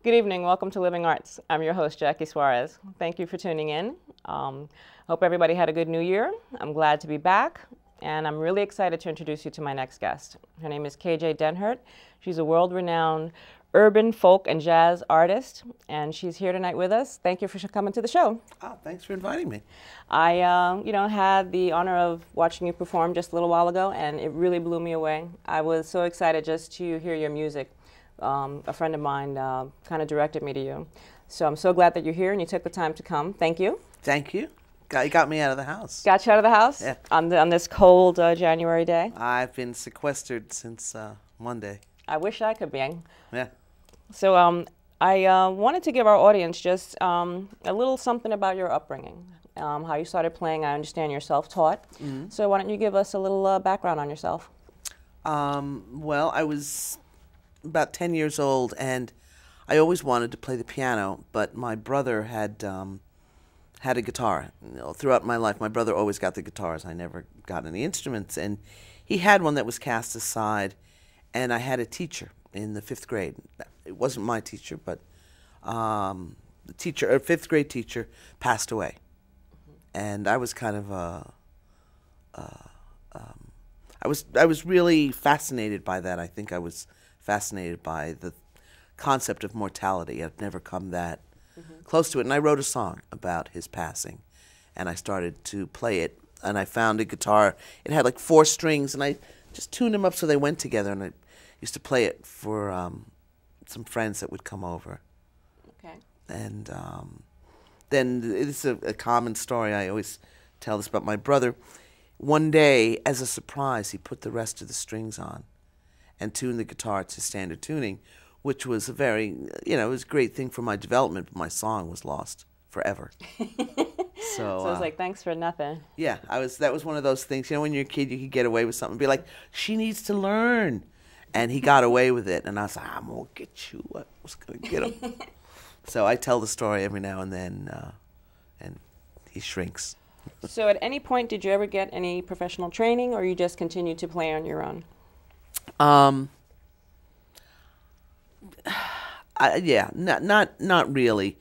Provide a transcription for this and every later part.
Good evening. Welcome to Living Arts. I'm your host, Jackie Suarez. Thank you for tuning in. Hope everybody had a good new year. I'm glad to be back, and I'm really excited to introduce you to my next guest. Her name is KJ Denhert. She's a world-renowned urban, folk, and jazz artist, and she's here tonight with us. Thank you for coming to the show. Oh, thanks for inviting me. I, had the honor of watching you perform just a little while ago, and it really blew me away. I was so excited just to hear your music. A friend of mine kind of directed me to you. So I'm so glad that you're here and you took the time to come. Thank you. Thank you. You got me out of the house. Got you out of the house? Yeah. On this cold January day? I've been sequestered since Monday. I wish I could be. Yeah. So I wanted to give our audience just a little something about your upbringing, how you started playing. I understand you're self-taught. Mm-hmm. So why don't you give us a little background on yourself? Well, I was about 10 years old, and I always wanted to play the piano, but my brother had a guitar. Throughout my life, my brother always got the guitars. I never got any instruments, and he had one that was cast aside, and I had a teacher in the 5th grade. It wasn't my teacher, but the teacher, a 5th grade teacher, passed away, and I was kind of I was really fascinated by that. I think I was fascinated by the concept of mortality. I've never come that close to it. And I wrote a song about his passing, and I started to play it. And I found a guitar. It had like 4 strings, and I just tuned them up so they went together. And I used to play it for some friends that would come over. Okay. And then it's a common story. I always tell this about my brother. One day, as a surprise, he put the rest of the strings on and tuned the guitar to standard tuning, which was a very, it was a great thing for my development, but my song was lost forever. So it was like, thanks for nothing. Yeah, that was one of those things, when you're a kid, you could get away with something, be like, she needs to learn. And he got away with it, and I was like, I'm going to get you. I was going to get him. So I tell the story every now and then, and he shrinks. So at any point, did you ever get any professional training, or you just continued to play on your own? Yeah, not really.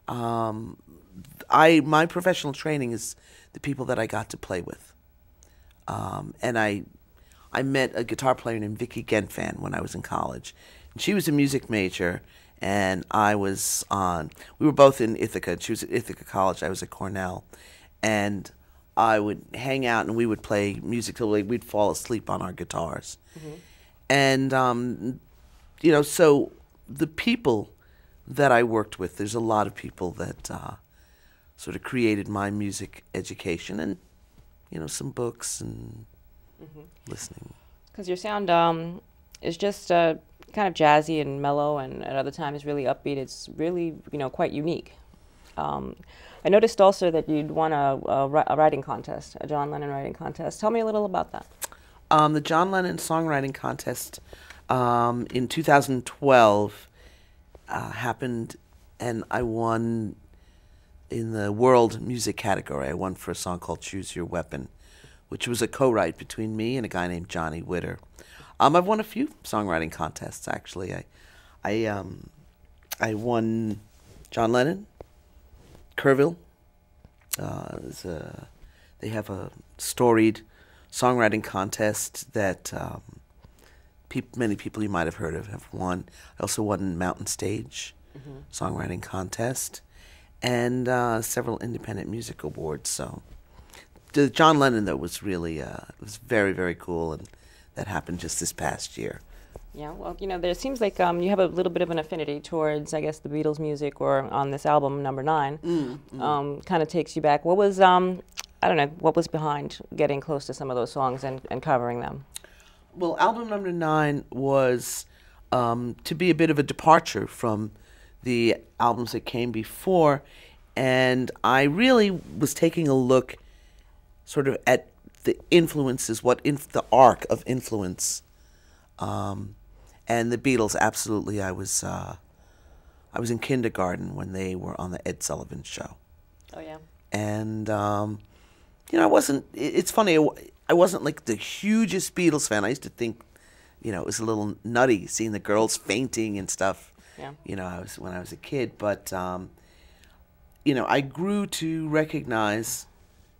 My professional training is the people that I got to play with. And I met a guitar player named Vicki Genfan when I was in college. And she was a music major, and we were both in Ithaca. She was at Ithaca College, I was at Cornell. And I would hang out and we would play music till we'd fall asleep on our guitars. Mm-hmm. And, so the people that I worked with, there's a lot of people that sort of created my music education, and, some books and listening. Because your sound is just kind of jazzy and mellow, and at other times really upbeat. It's really, quite unique. I noticed also that you'd won a writing contest, a John Lennon writing contest. Tell me a little about that. The John Lennon songwriting contest in 2012 happened, and I won in the world music category. I won for a song called Choose Your Weapon, which was a co-write between me and a guy named Johnny Witter. I've won a few songwriting contests, actually. I won John Lennon, Kerrville. They have a storied songwriting contest that many people you might have heard of have won. I also won Mountain Stage songwriting contest, and several independent music awards. So the John Lennon, though, was really was very, very cool, and that happened just this past year. Yeah, well, there seems like you have a little bit of an affinity towards, I guess, the Beatles music, or on this album, number 9, kind of takes you back. What was, I don't know, what was behind getting close to some of those songs and covering them? Well, album number 9 was to be a bit of a departure from the albums that came before, and I really was taking a look sort of at the influences, the arc of influence. And the Beatles, absolutely. I was in kindergarten when they were on the Ed Sullivan Show. Oh yeah. And I wasn't. It's funny. I wasn't like the hugest Beatles fan. I used to think, it was a little nutty seeing the girls fainting and stuff. Yeah. You know, when I was a kid, but you know, I grew to recognize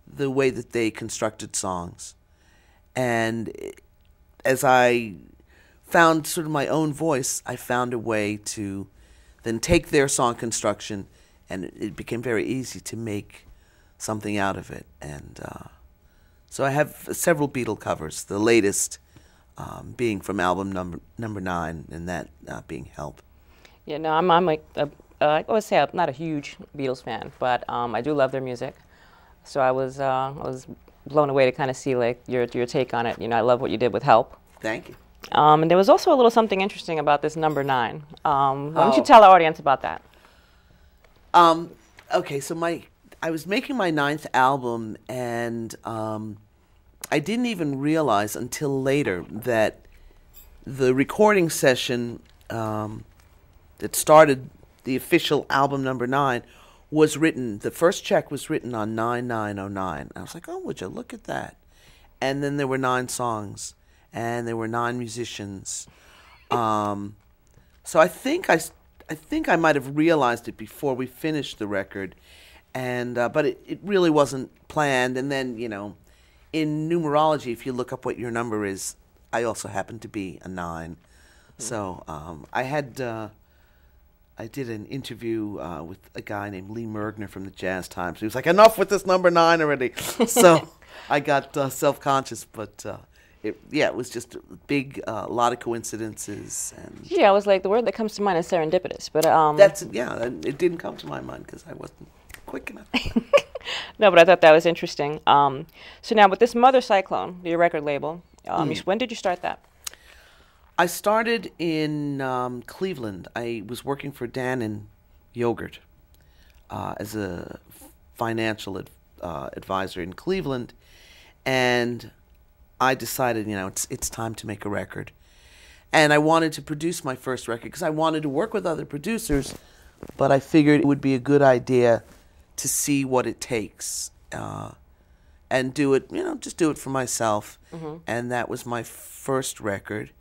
the way that they constructed songs, and as I found sort of my own voice, I found a way to then take their song construction, and it became very easy to make something out of it. And so I have several Beatle covers, the latest being from album number 9, and that being Help. Yeah, no, I'm like, I always say I'm not a huge Beatles fan, but I do love their music. So I was blown away to kind of see like your take on it. You know, I love what you did with Help. Thank you. And there was also a little something interesting about this number 9. Why don't you tell our audience about that? Okay, so I was making my 9th album, and I didn't even realize until later that the recording session that started the official album number 9 was written, the first check was written on 9/9/09. I was like, oh, would you look at that? And then there were 9 songs, and there were 9 musicians. So I think I might have realized it before we finished the record, and but it really wasn't planned. And then, you know, in numerology, if you look up what your number is, I also happen to be a 9. So I did an interview with a guy named Lee Mergner from the Jazz Times. He was like, enough with this number 9 already. So I got self-conscious, but it was just a big, lot of coincidences. And Yeah, I was like, the word that comes to mind is serendipitous, but it didn't come to my mind because I wasn't quick enough. no, but I thought that was interesting. So now with this Mother Cyclone, your record label, when did you start that? I started in Cleveland. I was working for Dan and Yogurt as a financial advisor in Cleveland, and I decided, you know, it's time to make a record. And I wanted to produce my first record because I wanted to work with other producers, but I figured it would be a good idea to see what it takes and do it, you know, just do it for myself. And that was my first record.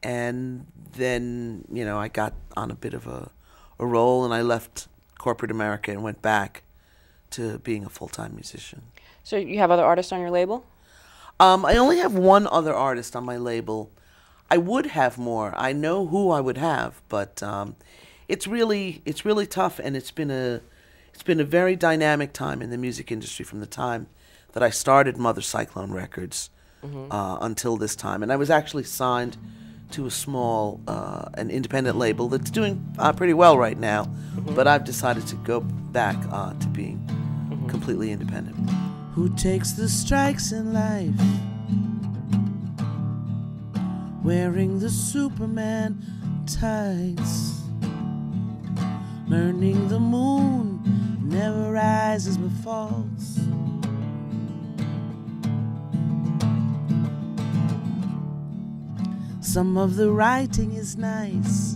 And then, you know, I got on a bit of a roll, and I left corporate America and went back to being a full-time musician. So you have other artists on your label? I only have one other artist on my label. I would have more. I know who I would have, but it's really tough, and it's been a very dynamic time in the music industry from the time that I started Mother Cyclone Records until this time. And I was actually signed to a small, an independent label that's doing pretty well right now, but I've decided to go back to being completely independent. Who takes the strikes in life, wearing the Superman tights, learning the moon never rises but falls. Some of the writing is nice,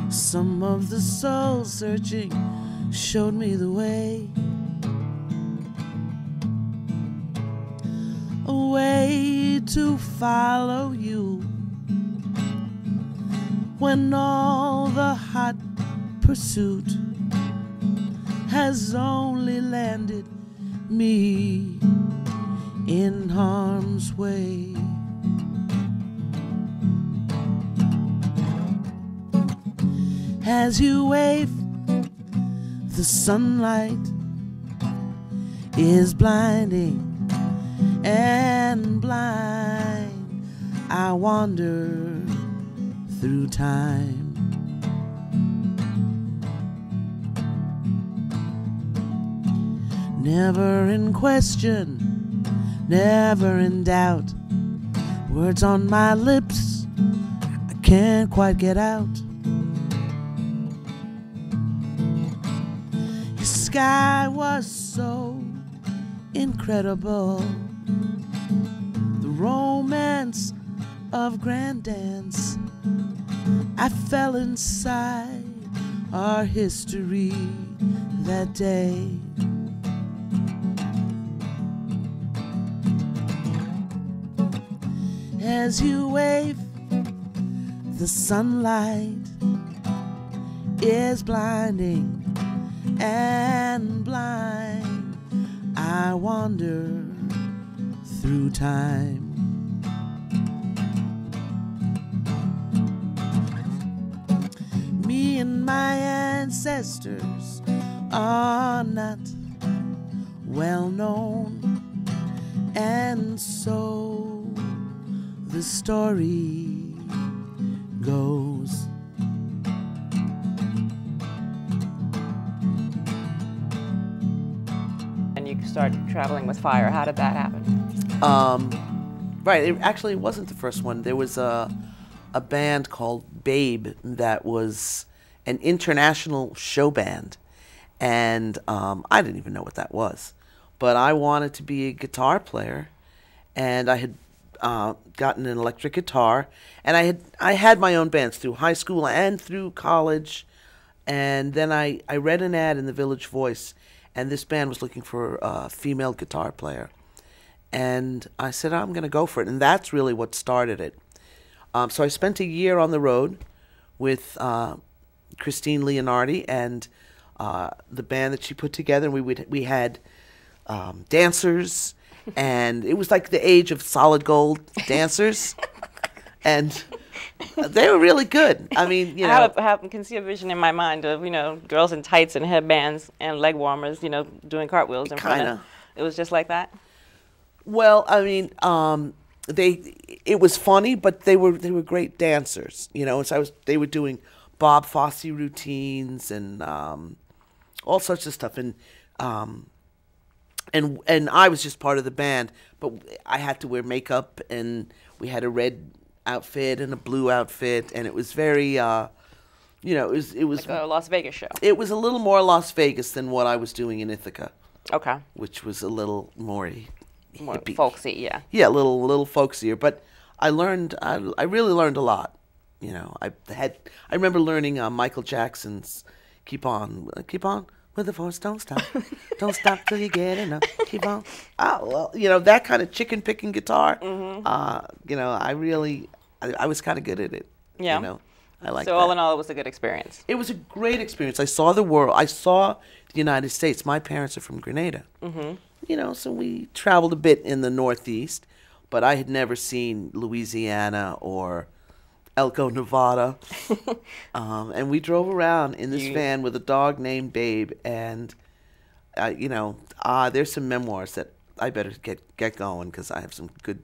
some of the soul searching showed me the way, a way to follow you when all the hot pursuit has only landed me in harm's way. As you wave, the sunlight is blinding and blind. I wander through time. Never in question, never in doubt. Words on my lips, I can't quite get out. Your sky was so incredible. The romance of grand dance. I fell inside our history that day. As you wave, The sunlight is blinding and blind. I wander through time. Me and my ancestors are not well known, and so the story goes. And you started traveling with fire. How did that happen? Right, it actually wasn't the first one. There was a band called Babe that was an international show band, and I didn't even know what that was. But I wanted to be a guitar player, and I had gotten an electric guitar, and I had my own bands through high school and through college, and then I read an ad in the Village Voice, and this band was looking for a female guitar player, and I said, I'm going to go for it, and that's really what started it. So I spent a year on the road with Christine Leonardi and the band that she put together, and we had dancers, and it was like the age of solid gold dancers, and they were really good. I mean, you know, I can see a vision in my mind of, you know, girls in tights and headbands and leg warmers, you know, doing cartwheels in front of. It was just like that. Well, I mean, it was funny, but they were great dancers, you know. And so they were doing Bob Fosse routines and all sorts of stuff, and I was just part of the band, but I had to wear makeup, and we had a red outfit and a blue outfit, and it was very, you know, it was like a Las Vegas show. It was a little more Las Vegas than what I was doing in Ithaca. Okay. Which was a little more hippie. Folksy, yeah. Yeah, a little folksier, but I really learned a lot. You know, I remember learning Michael Jackson's "Keep On," with the force, don't stop till you get enough. Keep on. Oh, well, you know, that kind of chicken picking guitar. Mm-hmm. You know, I was kind of good at it. Yeah. You know, I like. So that. all in all, it was a good experience. It was a great experience. I saw the world. I saw the United States. My parents are from Grenada. Mm-hmm. You know, so we traveled a bit in the Northeast, but I had never seen Louisiana or Elko, Nevada. And we drove around in this van with a dog named Babe, and you know, there's some memoirs that I better get going, because I have some good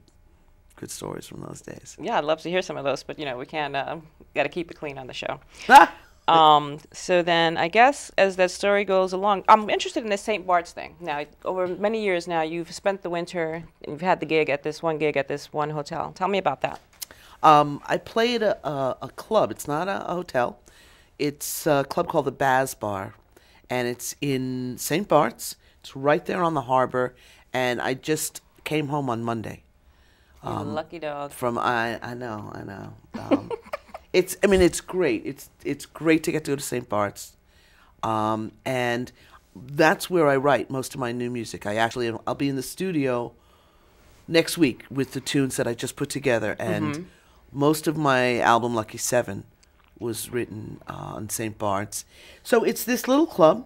stories from those days. Yeah, I'd love to hear some of those, but you know, we can't. Got to keep it clean on the show. So then, I guess as that story goes along, I'm interested in the St. Bart's thing. Now, over many years now, you've spent the winter. You've had the gig at this one hotel. Tell me about that. I played a club. It's not a hotel. It's a club called the Baz Bar, and it's in St. Bart's. It's right there on the harbor, and I just came home on Monday. You lucky dog. I know. It's great. It's great to get to go to St. Bart's, and that's where I write most of my new music. I'll be in the studio next week with the tunes that I just put together, and most of my album Lucky 7 was written on St. Bart's. So it's this little club,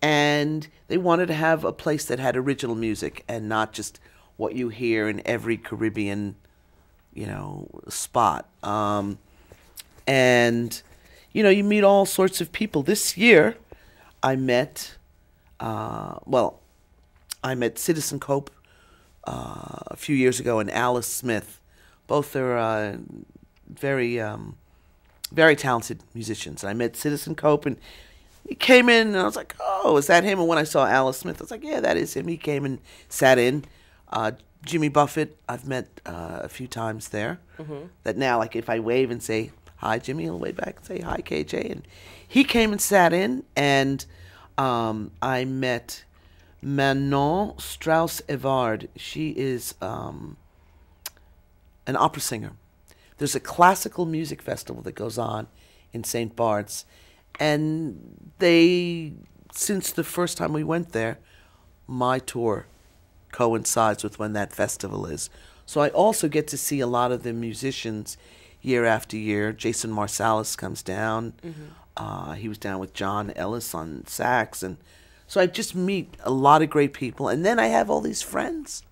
and they wanted to have a place that had original music and not just what you hear in every Caribbean, you know, spot. And, you know, you meet all sorts of people. This year, I met Citizen Cope a few years ago, and Alice Smith. Both are very talented musicians. I met Citizen Cope, and he came in, and I was like, oh, is that him? And when I saw Alice Smith, I was like, yeah, that is him. He came and sat in. Jimmy Buffett, I've met a few times there. That now, like, if I wave and say, hi, Jimmy, he'll wave back and say, hi, KJ. And he came and sat in, and I met Manon Strauss-Evard. She is an opera singer. There's a classical music festival that goes on in St. Bart's, and since the first time we went there, my tour coincides with when that festival is. So I also get to see a lot of the musicians year after year. Jason Marsalis comes down. He was down with John Ellis on sax, and so I just meet a lot of great people, and then I have all these friends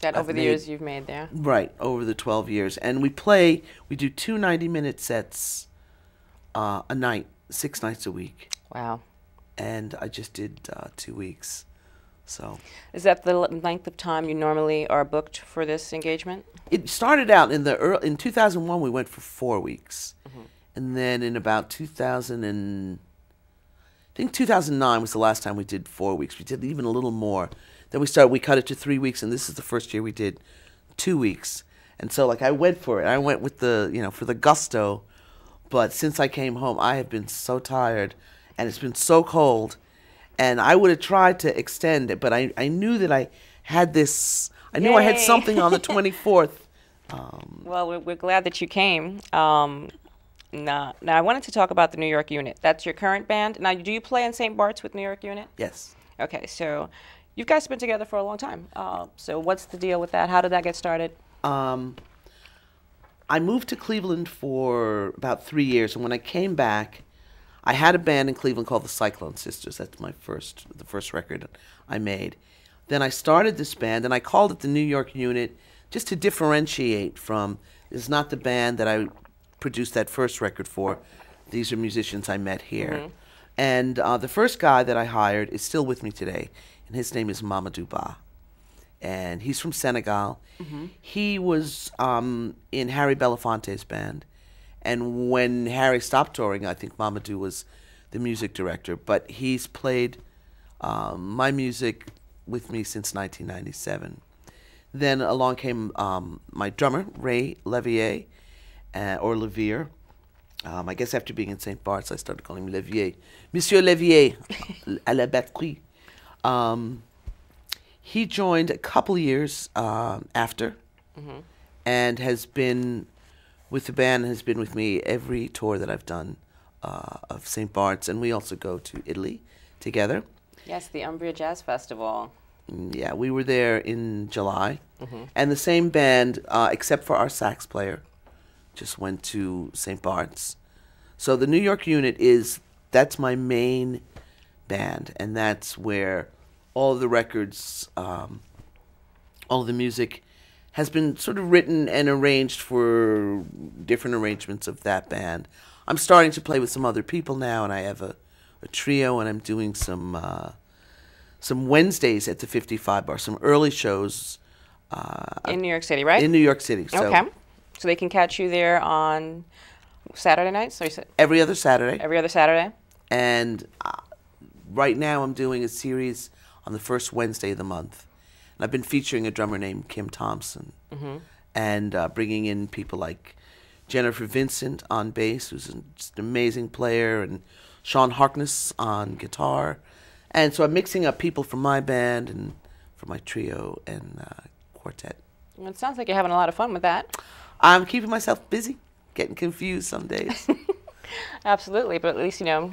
that over the years you've made there. Right, over the 12 years. And we do two 90-minute sets a night, 6 nights a week. Wow. And I just did 2 weeks. So is that the length of time you normally are booked for this engagement? It started out in 2001, we went for 4 weeks. And then in about 2009 was the last time we did 4 weeks. We did even a little more. Then we cut it to 3 weeks, and this is the first year we did 2 weeks. And so, like, I went for it. I went with for the gusto. But since I came home, I have been so tired, and it's been so cold. And I would have tried to extend it, but I knew that I had this. I knew I had something on the 24th. Well, we're glad that you came. Now, I wanted to talk about the New York unit. That's your current band. Now, do you play in St. Bart's with New York unit? Yes. Okay, so you guys have been together for a long time. So what's the deal with that? How did that get started? I moved to Cleveland for about 3 years, and when I came back, I had a band in Cleveland called the Cyclone Sisters. That's the first record I made. Then I started this band, and I called it the New York Unit, just to differentiate from. It's not the band that I produced that first record for. These are musicians I met here. And the first guy that I hired is still with me today, and his name is Mamadou Ba. And he's from Senegal. He was in Harry Belafonte's band. And when Harry stopped touring, I think Mamadou was the music director. But he's played my music with me since 1997. Then along came my drummer, Ray Levier, or Levier. I guess after being in St. Bart's, I started calling him Levier. Monsieur Levier, à la batterie. He joined a couple years after, and has been with the band, has been with me every tour that I've done of St. Bart's, and we also go to Italy together. Yes, the Umbria Jazz Festival. Yeah, we were there in July, and the same band, except for our sax player, just went to St. Bart's. So the New York unit that's my main band, and that's where all of the records, all of the music has been sort of written and arranged for different arrangements of that band. I'm starting to play with some other people now, and I have a trio, and I'm doing some Wednesdays at the 55 Bar, some early shows. In New York City, right? In New York City. So okay. So they can catch you there on Saturday nights? Every other Saturday. Every other Saturday? And right now I'm doing a series on the first Wednesday of the month. And I've been featuring a drummer named Kim Thompson, and bringing in people like Jennifer Vincent on bass, who's just an amazing player, and Sean Harkness on guitar. And so I'm mixing up people from my band and from my trio and quartet. Well, it sounds like you're having a lot of fun with that. I'm keeping myself busy, getting confused some days. Absolutely, but at least, it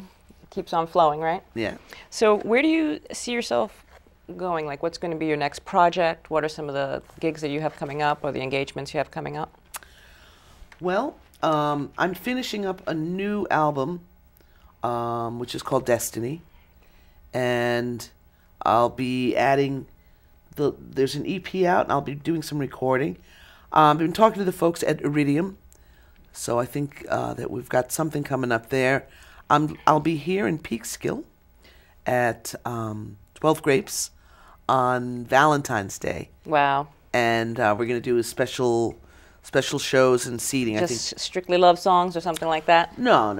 keeps on flowing, right? Yeah. So where do you see yourself going? Like, what's going to be your next project? What are some of the gigs that you have coming up or the engagements you have coming up? Well, I'm finishing up a new album, which is called Destiny. And I'll be adding, there's an EP out, and I'll be doing some recording. I've been talking to the folks at Iridium, so I think that we've got something coming up there. I'll be here in Peekskill at 12 Grapes on Valentine's Day. Wow. And we're going to do a special shows and seating. Just I think strictly love songs or something like that? No.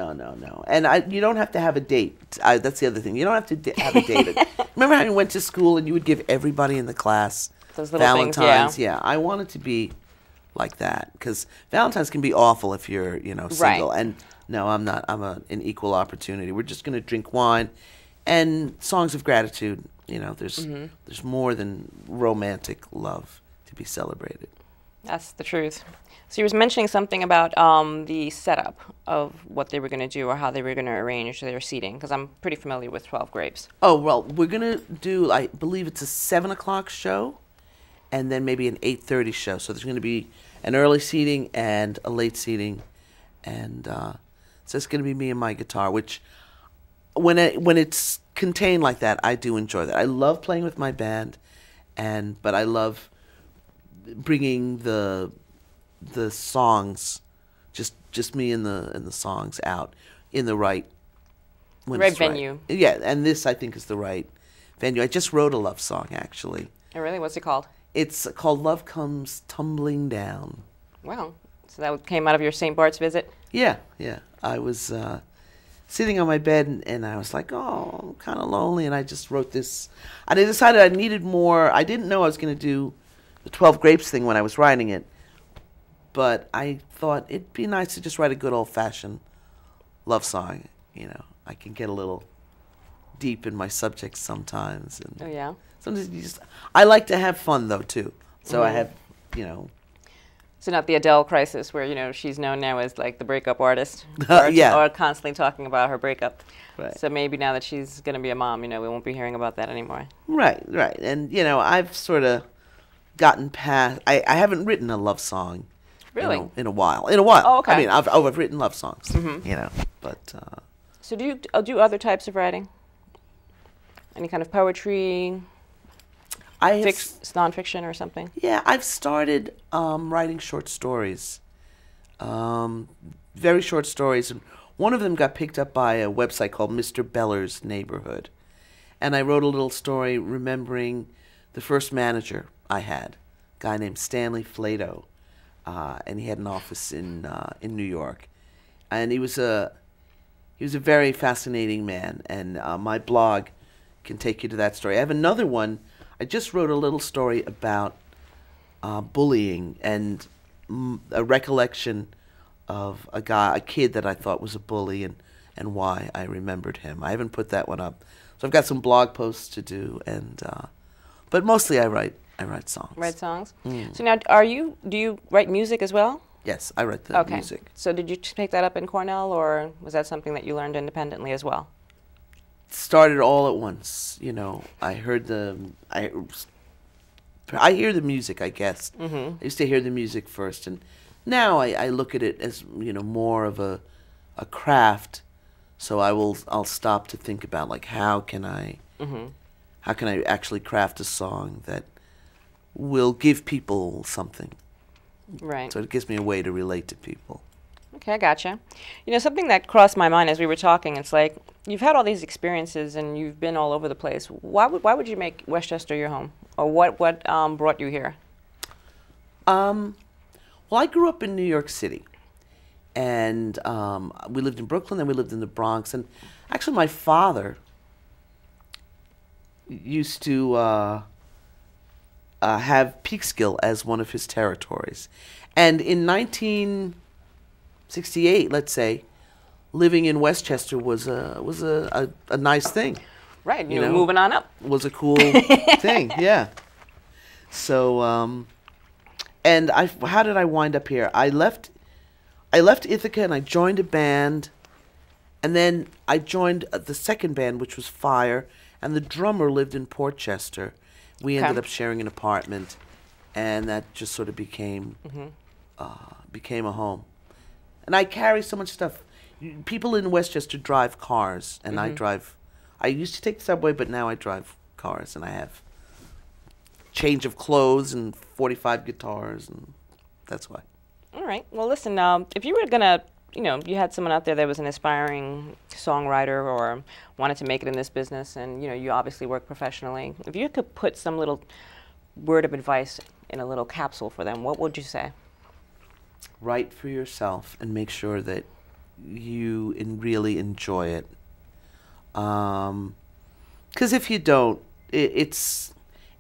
And you don't have to have a date. That's the other thing. You don't have to have a date. Remember how you went to school and you would give everybody in the class those little Valentine's? things, yeah. I want it to be like that, because Valentine's can be awful if you're, single. Right. And no, I'm not. I'm an equal opportunity. We're just going to drink wine and songs of gratitude. There's more than romantic love to be celebrated. That's the truth. So you was mentioning something about the setup of what they were going to do or how they were going to arrange their seating, because I'm pretty familiar with 12 Grapes. Oh, well, we're going to do, I believe it's a 7 o'clock show and then maybe an 8:30 show. So there's going to be an early seating and a late seating. and so it's going to be me and my guitar. Which, when it's contained like that, I do enjoy that. I love playing with my band, but I love bringing the songs, just me and the songs out in the right venue. Yeah, and this I think is the right venue. I just wrote a love song actually. Oh, really? What's it called? It's called "Love Comes Tumbling Down." Wow. So that came out of your St. Bart's visit? Yeah. I was sitting on my bed and I was like, oh, I'm kind of lonely, and I just wrote this. And I decided I needed more. I didn't know I was going to do the 12 Grapes thing when I was writing it, but I thought it'd be nice to just write a good old-fashioned love song. I can get a little deep in my subjects sometimes. And oh, yeah? sometimes I like to have fun, though, too. So I have, So not the Adele crisis where, she's known now as like the breakup artist. Yeah. Or constantly talking about her breakup. Right. So maybe now that she's going to be a mom, we won't be hearing about that anymore. Right. And, I've sort of gotten past, I haven't written a love song. Really? In a while. Oh, okay. I mean, I've written love songs, but. So do you do other types of writing? Any kind of poetry? Nonfiction or something? Yeah, I've started writing short stories, very short stories, and one of them got picked up by a website called Mr. Beller's Neighborhood, and I wrote a little story remembering the first manager I had, a guy named Stanley Flato, and he had an office in New York, and he was a very fascinating man, and my blog can take you to that story. I have another one. I just wrote a little story about bullying and a recollection of a kid that I thought was a bully and why I remembered him. I haven't put that one up, so I've got some blog posts to do, but mostly I write songs. Write songs. So now, do you write music as well? Yes, I write the music. So did you pick that up in Cornell, or was that something that you learned independently as well? Started all at once. I heard I hear the music, I guess. I used to hear the music first, and now I look at it as more of a craft. So I'll stop to think about like how can I actually craft a song that will give people something. Right. So it gives me a way to relate to people. Okay, I gotcha. Something that crossed my mind as we were talking, it's like, you've had all these experiences and you've been all over the place. Why would you make Westchester your home? Or what brought you here? Well, I grew up in New York City. And we lived in Brooklyn, and we lived in the Bronx. And actually, my father used to have Peekskill as one of his territories. And in 1968, let's say, living in Westchester was a nice thing. Right, moving on up. Was a cool thing, yeah. So, and how did I wind up here? I left Ithaca and I joined a band, and then I joined the second band, which was Fire, and the drummer lived in Portchester. We ended up sharing an apartment, and that just sort of became a home. And I carry so much stuff. People in Westchester drive cars, and I used to take the subway, but now I drive cars, and I have change of clothes and 45 guitars, and that's why. All right. Well, listen, if you were going to, you had someone out there that was an aspiring songwriter or wanted to make it in this business, and, you obviously work professionally. If you could put some little word of advice in a little capsule for them, what would you say? Write for yourself and make sure that you really enjoy it. Because if you don't, it's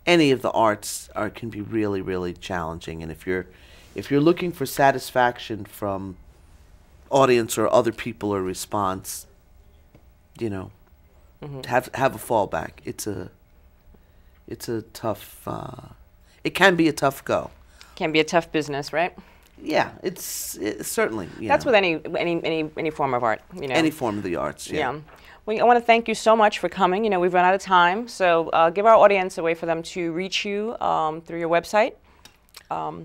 any of the arts can be really, really challenging. And if you're looking for satisfaction from audience or other people or response, have a fallback. It's a tough. It can be a tough go. Can be a tough business, right? Yeah, it's certainly. That's with any form of art. Any form of the arts. Yeah. Well, I want to thank you so much for coming. We've run out of time, so give our audience a way for them to reach you through your website.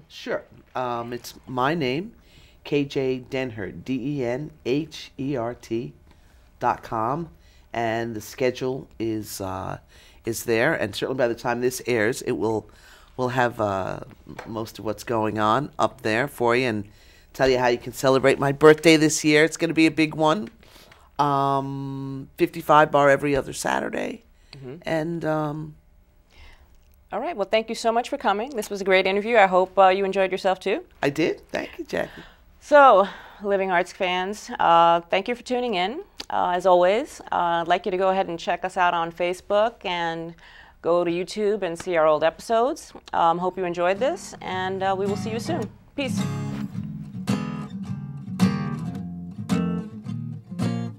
Sure. It's my name, KJ Denhert, DenHert.com, and the schedule is there. And certainly by the time this airs, we'll have most of what's going on up there for you, and tell you how you can celebrate my birthday this year. It's going to be a big one. 55 bar every other Saturday, and. All right. Well, thank you so much for coming. This was a great interview. I hope you enjoyed yourself too. I did. Thank you, Jackie. So, Living Arts fans, thank you for tuning in. As always, I'd like you to go ahead and check us out on Facebook and go to YouTube and see our old episodes. Hope you enjoyed this, and we will see you soon. Peace.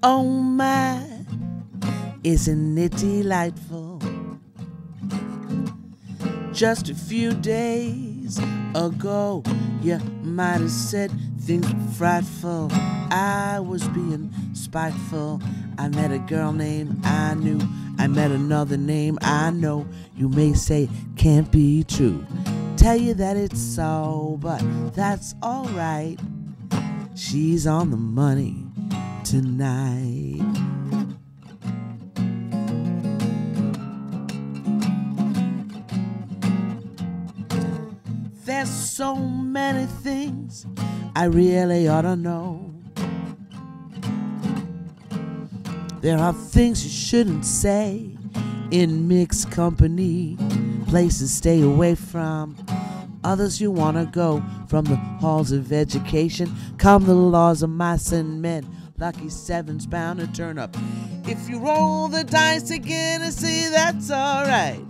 Oh my, isn't it delightful? Just a few days ago, you might have said things were frightful. I was being spiteful. I met a girl named I knew. I met another name I know. You may say it can't be true. Tell you that it's so, but that's alright. She's on the money tonight. There's so many things I really ought to know. There are things you shouldn't say in mixed company, places stay away from, others you want to go. From the halls of education come the laws of mice and men. Lucky seven's bound to turn up. If you roll the dice again and say that's alright,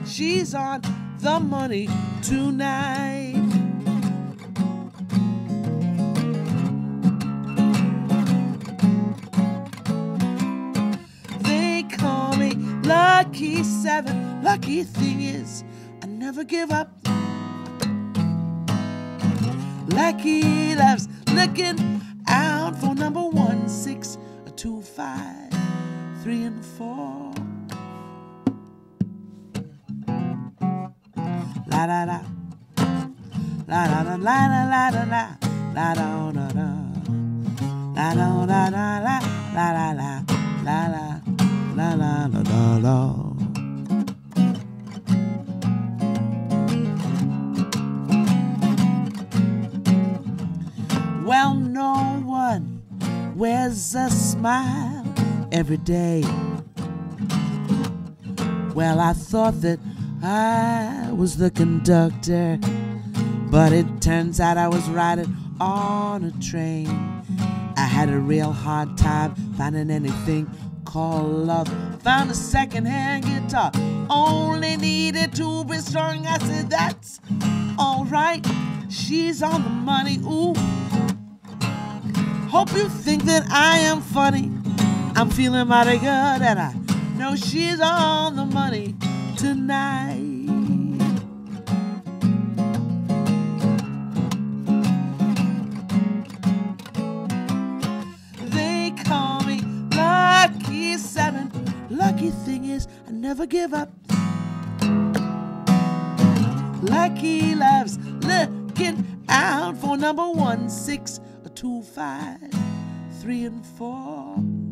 she's on the money tonight. They call me Lucky Seven. Lucky thing is, I never give up. Lucky loves looking out for number 1, 6, 2, 5, 3, and 4. La da da, la da da, la da la da la, la da da da, la da da da la, la la la, la la la la la la la. Well, no one wears a smile every day. Well, I thought that I was the conductor, but it turns out I was riding on a train. I had a real hard time finding anything called love. Found a second-hand guitar, only needed to be strung. I said, that's alright, she's on the money, ooh. Hope you think that I am funny. I'm feeling mighty good, and I know she's on the money tonight. They call me Lucky Seven. Lucky thing is, I never give up. Lucky loves looking out for number 1, 6, 2, 5, 3, and 4.